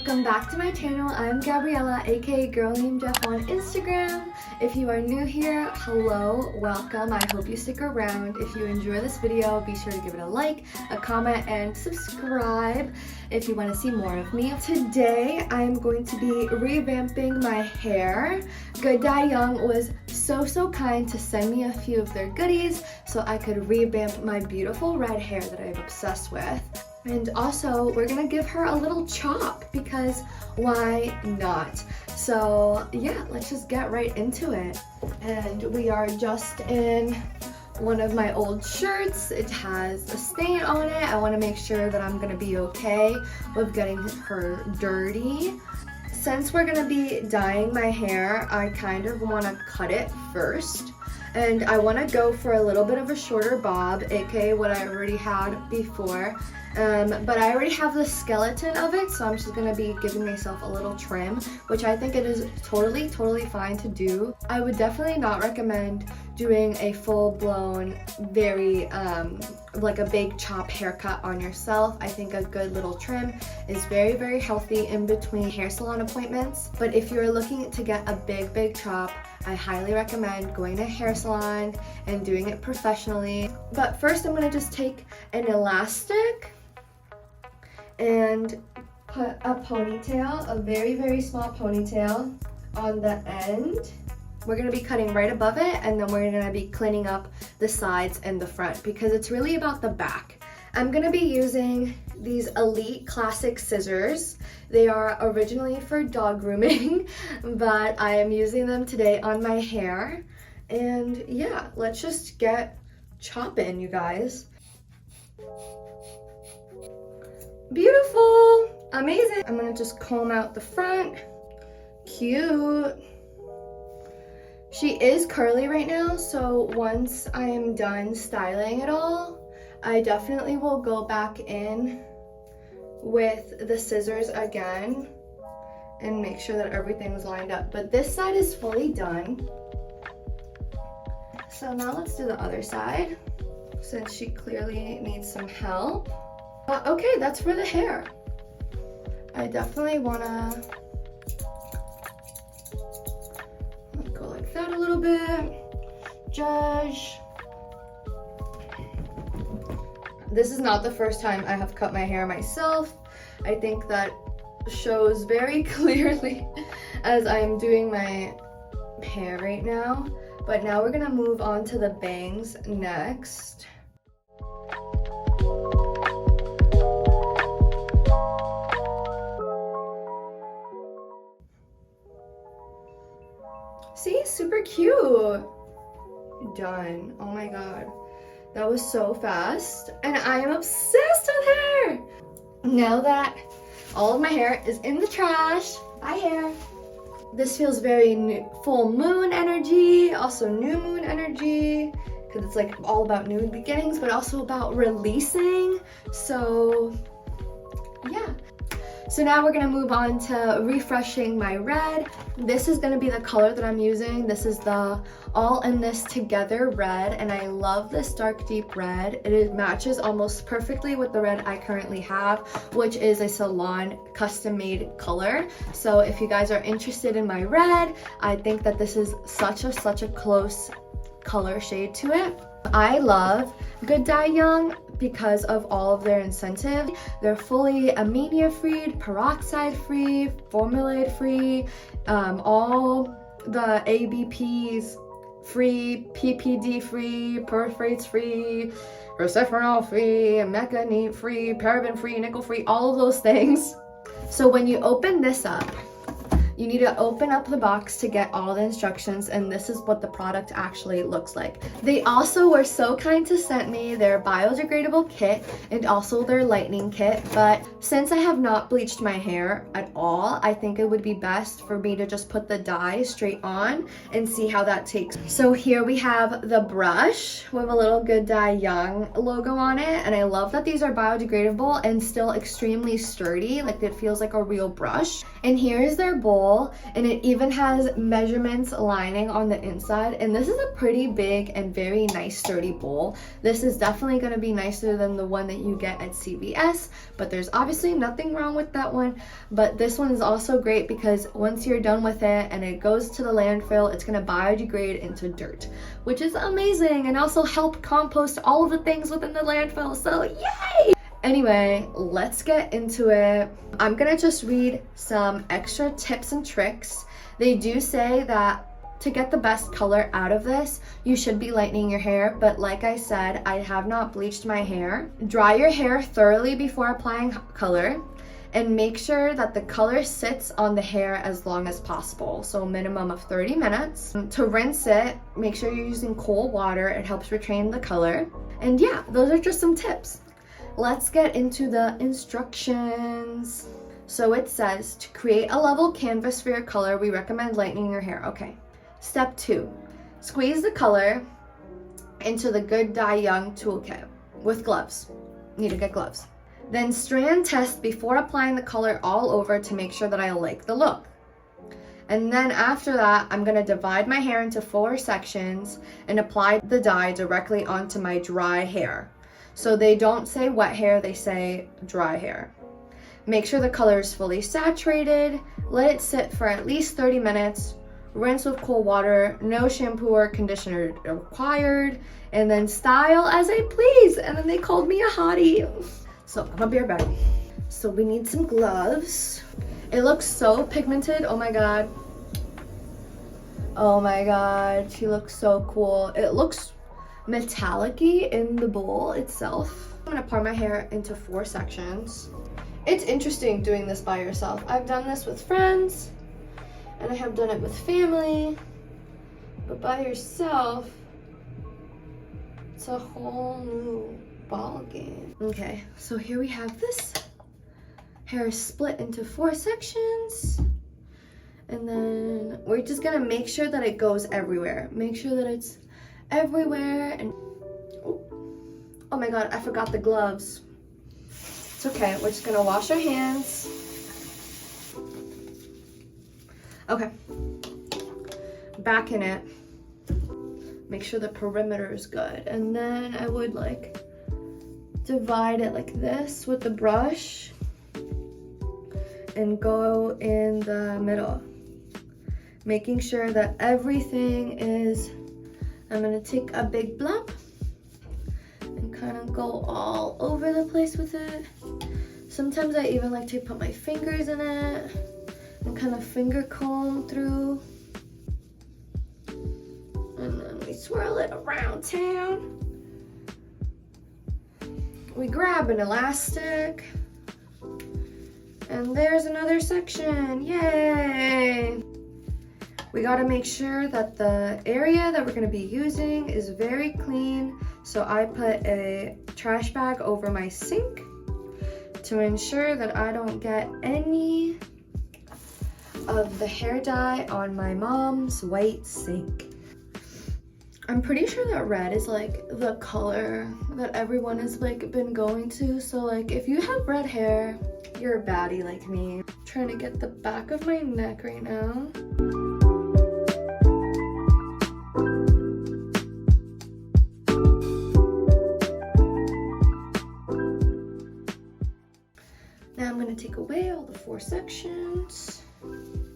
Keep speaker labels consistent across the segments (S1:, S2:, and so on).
S1: welcome back to my channel. I'm Gabriela, aka Girl Named Jeff on Instagram. If you are new here, hello, welcome. I hope you stick around. If you enjoy this video, be sure to give it a like, a comment, and subscribe if you want to see more of me. Today, I am going to be revamping my hair. Good Dye Young was so kind to send me a few of their goodies so I could revamp my beautiful red hair that I'm obsessed with. And also, we're gonna give her a little chop because why not? So yeah, let's just get right into it. And we are just in one of my old shirts. It has a stain on it. I wanna make sure that I'm gonna be okay with getting her dirty. Since we're gonna be dyeing my hair, I kind of wanna cut it first. And I wanna go for a little bit of a shorter bob, aka what I already had before. But I already have the skeleton of it, so I'm just gonna be giving myself a little trim, which I think it is totally fine to do. I would definitely not recommend doing a full-blown, very, like a big chop haircut on yourself. I think a good little trim is very healthy in between hair salon appointments. But if you're looking to get a big chop, I highly recommend going to a hair salon and doing it professionally. But first I'm gonna just take an elastic and put a ponytail, a very small ponytail on the end. We're gonna be cutting right above it, and then we're gonna be cleaning up the sides and the front because it's really about the back. I'm gonna be using these Elite Classic scissors. They are originally for dog grooming, but I am using them today on my hair. And yeah, let's just get chopping, you guys. Beautiful, amazing. I'm gonna just comb out the front. Cute. She is curly right now, so once I am done styling it all, I definitely will go back in with the scissors again and make sure that everything's lined up. But this side is fully done. So now let's do the other side, since she clearly needs some help. Okay, that's for the hair. I definitely wanna go like that a little bit. Judge. This is not the first time I have cut my hair myself. I think that shows very clearly as I'm doing my hair right now. But now we're gonna move on to the bangs next. See, super cute. Done. Oh my god. That was so fast. And I am obsessed with her. Now that all of my hair is in the trash, bye hair. This feels very full moon energy, also new moon energy, because it's like all about new beginnings, but also about releasing. So yeah. So now we're gonna move on to refreshing my red. This is gonna be the color that I'm using. This is the All in This Together red, and I love this dark deep red. It matches almost perfectly with the red I currently have, which is a salon custom made color. So if you guys are interested in my red, I think that this is such a close color shade to it. I love Good Dye Young because of all of their incentives. They're fully ammonia free, peroxide free, formulate free, all the ABPs free, PPD free, perfrates free, resveratrol free, mecanate free, paraben free, nickel free, all of those things. So when you open this up, you need to open up the box to get all the instructions, and this is what the product actually looks like. They also were so kind to send me their biodegradable kit and also their lightning kit, but since I have not bleached my hair at all, I think it would be best for me to just put the dye straight on and see how that takes. So here we have the brush with a little Good Dye Young logo on it, and I love that these are biodegradable and still extremely sturdy, like it feels like a real brush. And here's their bowl. bowl, and it even has measurements lining on the inside, and this is a pretty big and very nice sturdy bowl. This is definitely going to be nicer than the one that you get at CVS, but there's obviously nothing wrong with that one. But this one is also great because once you're done with it and it goes to the landfill, it's going to biodegrade into dirt, which is amazing, and also help compost all of the things within the landfill, so yay! Anyway, let's get into it. I'm gonna just read some extra tips and tricks. They do say that to get the best color out of this, you should be lightening your hair, but like I said, I have not bleached my hair. Dry your hair thoroughly before applying color, and make sure that the color sits on the hair as long as possible, so a minimum of 30 minutes. To rinse it, make sure you're using cold water. It helps retain the color. And yeah, those are just some tips. Let's get into the instructions. So it says, to create a level canvas for your color, we recommend lightening your hair. Okay. Step 2, squeeze the color into the Good Dye Young toolkit with gloves. You need to get gloves. Then strand test before applying the color all over to make sure that I like the look. And then after that, I'm gonna divide my hair into 4 sections and apply the dye directly onto my dry hair. So they don't say wet hair, they say dry hair. Make sure the color is fully saturated, let it sit for at least 30 minutes, rinse with cold water, no shampoo or conditioner required, and then style as I please. And then they called me a hottie. So I'm gonna be right back. So we need some gloves. It looks so pigmented, oh my god. Oh my god, she looks so cool. It looks metallic-y in the bowl itself. I'm gonna part my hair into 4 sections. It's interesting doing this by yourself. I've done this with friends and I have done it with family, but by yourself, it's a whole new ball game. Okay, so here we have this. Hair is split into 4 sections. And then we're just gonna make sure that it goes everywhere. Make sure that it's everywhere. And oh my god, I forgot the gloves. It's okay, we're just gonna wash our hands. Okay, back in it. Make sure the perimeter is good. And then I would like divide it like this with the brush and go in the middle, making sure that everything is. I'm gonna take a big blob and kind of go all over the place with it. Sometimes I even like to put my fingers in it and kind of finger comb through. And then we swirl it around town. We grab an elastic. And there's another section, yay! We gotta make sure that the area that we're gonna be using is very clean. So I put a trash bag over my sink to ensure that I don't get any of the hair dye on my mom's white sink. I'm pretty sure that red is like the color that everyone has like been going to. So like if you have red hair, you're a baddie like me. I'm trying to get the back of my neck right now. Now I'm gonna take away all the 4 sections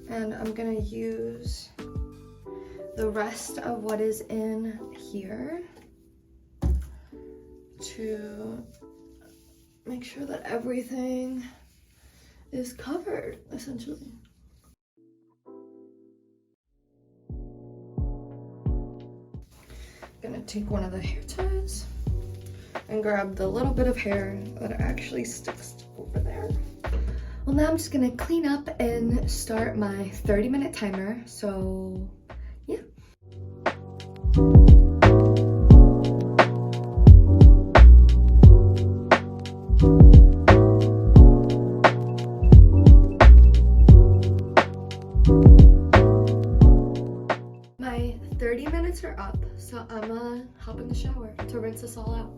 S1: and I'm gonna use the rest of what is in here to make sure that everything is covered, essentially. I'm gonna take one of the hair ties and grab the little bit of hair that actually sticks over there. Well, now I'm just gonna clean up and start my 30-minute timer, so yeah. My 30 minutes are up, so I'm gonna hop in the shower to rinse this all out.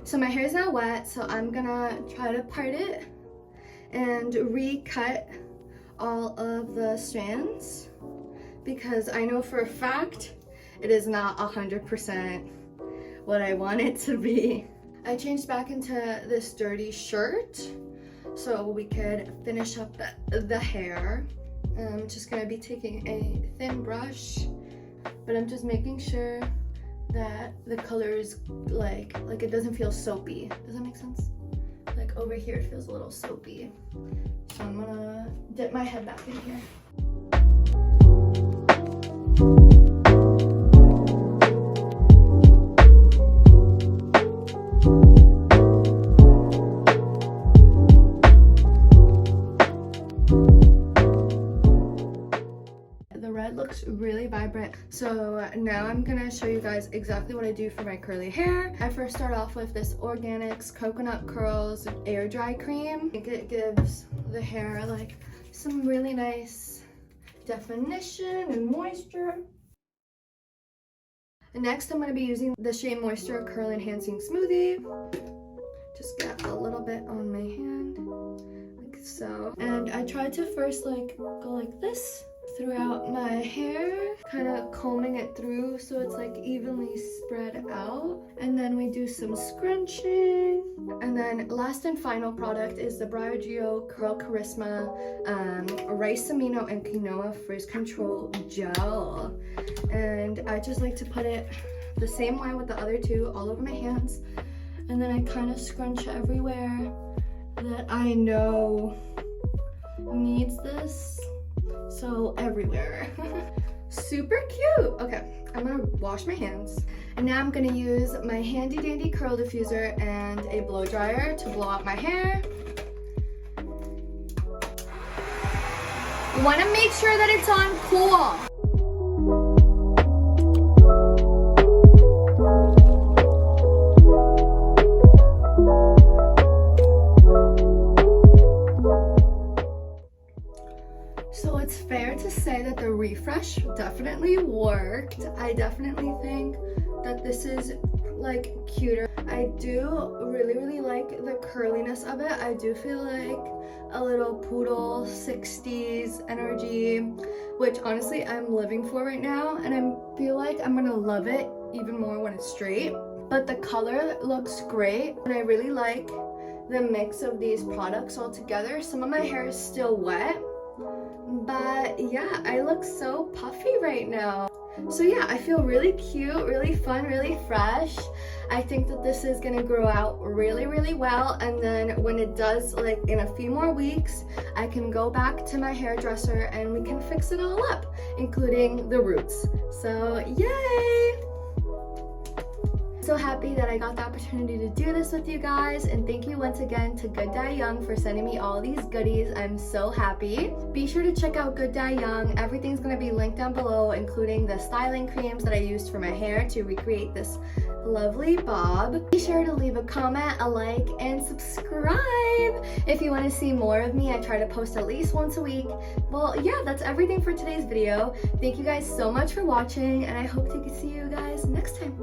S1: So my hair is now wet, so I'm gonna try to part it and recut all of the strands because I know for a fact it is not 100% what I want it to be. I changed back into this dirty shirt so we could finish up the hair. I'm just gonna be taking a thin brush, but I'm just making sure that the color is like it doesn't feel soapy. Does that make sense? Like over here it feels a little soapy. So I'm gonna dip my head back in here. Looks really vibrant. So now I'm gonna show you guys exactly what I do for my curly hair. I first start off with this Organics Coconut Curls Air Dry Cream. I think it gives the hair like some really nice definition and moisture. And next I'm gonna be using the Shea Moisture Curl Enhancing Smoothie. Just get a little bit on my hand, like so. And I try to first like go like this throughout my hair, kind of combing it through so it's like evenly spread out. And then we do some scrunching. And then last and final product is the Briogeo Curl Charisma Rice Amino and Quinoa Frizz Control Gel. And I just like to put it the same way with the other two all over my hands. And then I kind of scrunch everywhere that I know needs this. So everywhere. Super cute. Okay, I'm gonna wash my hands. And now I'm gonna use my handy dandy curl diffuser and a blow dryer to blow out my hair. You wanna make sure that it's on cool. So it's fair to say that the refresh definitely worked. I definitely think that this is like cuter. I do really like the curliness of it. I do feel like a little poodle 60s energy, which honestly I'm living for right now, and I feel like I'm gonna love it even more when it's straight. But the color looks great, and I really like the mix of these products all together. Some of my hair is still wet, but yeah, I look so puffy right now. So yeah, I feel really cute, really fun, really fresh. I think that this is gonna grow out really well, and then when it does, like in a few more weeks, I can go back to my hairdresser and we can fix it all up, including the roots. So yay! So happy that I got the opportunity to do this with you guys, and thank you once again to Good Dye Young for sending me all these goodies. I'm so happy. Be sure to check out Good Dye Young. Everything's gonna be linked down below, including the styling creams that I used for my hair to recreate this lovely bob. Be sure to leave a comment, a like, and subscribe if you want to see more of me. I try to post at least once a week. Well, yeah, that's everything for today's video. Thank you guys so much for watching, and I hope to see you guys next time.